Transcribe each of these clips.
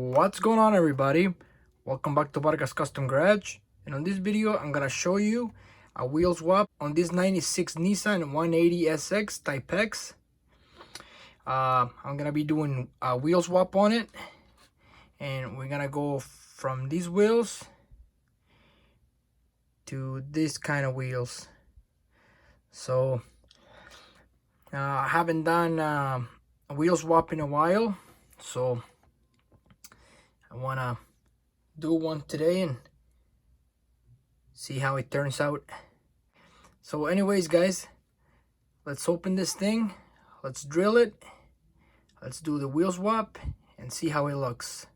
What's going on, everybody? Welcome back to Vargas Custom Garage, and on this video I'm gonna show you a wheel swap on this 96 Nissan 180SX Type X. I'm gonna be doing a wheel swap on it, and we're gonna go from these wheels to this kind of wheels. So I haven't done a wheel swap in a while, so I wanna do one today and see how it turns out. So anyways, guys, let's open this thing, let's drill it, let's do the wheel swap and see how it looks.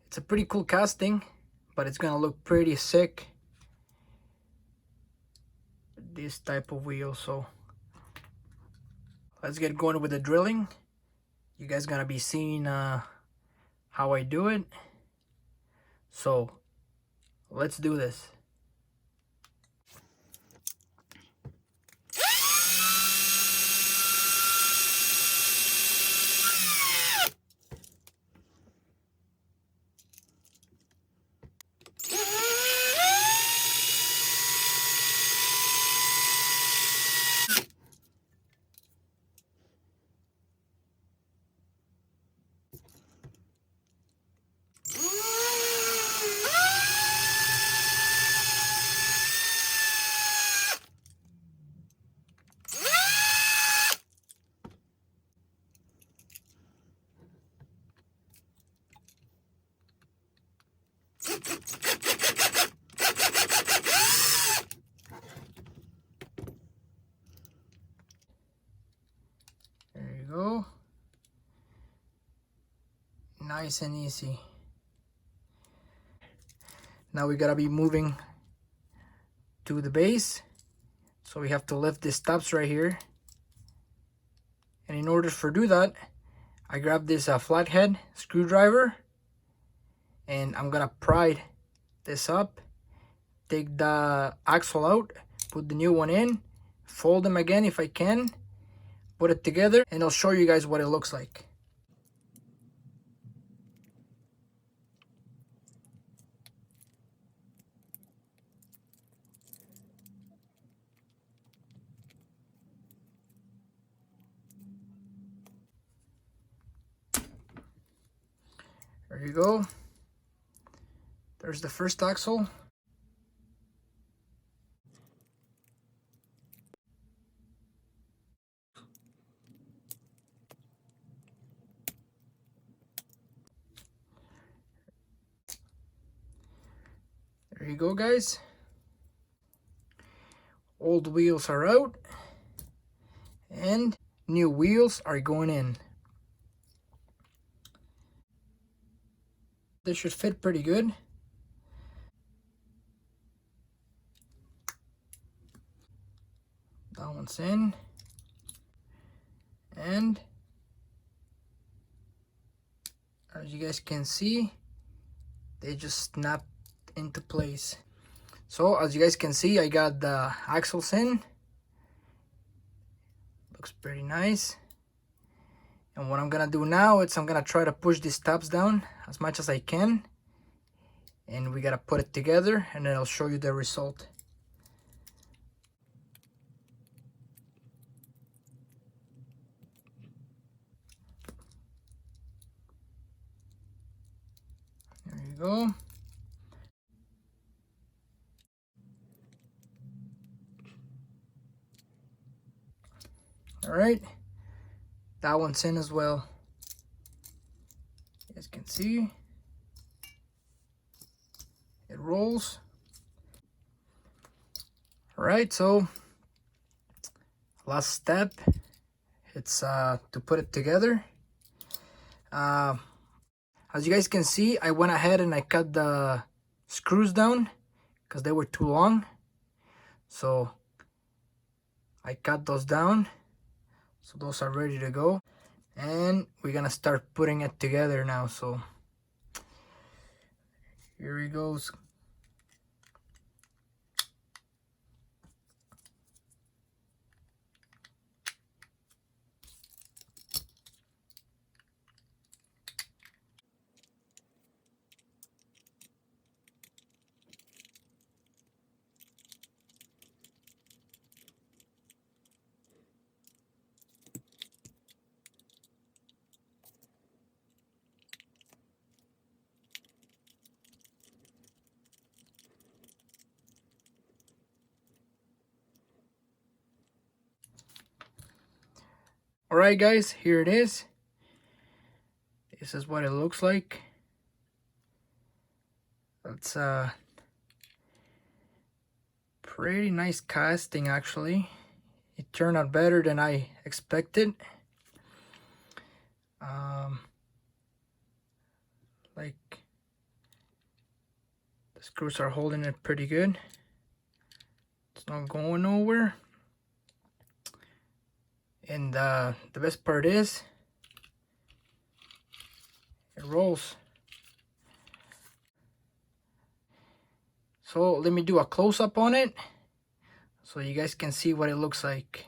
It's a pretty cool casting, but it's gonna look pretty sick with this type of wheel. So let's get going with the drilling. You guys gonna be seeing how I do it. So let's do this. There you go. Nice and easy. Now we gotta be moving to the base, so we have to lift these tabs right here. And in order to do that, I grabbed this flathead screwdriver, and I'm gonna pry this up, take the axle out, put the new one in, fold them again if I can, put it together, and I'll show you guys what it looks like. There you go. There's the first axle. There you go, guys. Old wheels are out and new wheels are going in. This should fit pretty good. That one's in, and as you guys can see, they just snap into place. So as you guys can see, I got the axles in. Looks pretty nice. And what I'm gonna do now is I'm gonna try to push these tabs down as much as I can, and we gotta put it together, and then I'll show you the result. There you go. All right, that one's in as well. You guys can see it rolls. All right, so last step, it's to put it together. As you guys can see, I went ahead and I cut the screws down because they were too long. So I cut those down. So those are ready to go, and we're gonna start putting it together now. So here he goes. Alright guys, here it is. This is what it looks like. That's pretty nice casting actually. It turned out better than I expected. Like the screws are holding it pretty good. It's not going nowhere. And the best part is it rolls. So let me do a close-up on it so you guys can see what it looks like.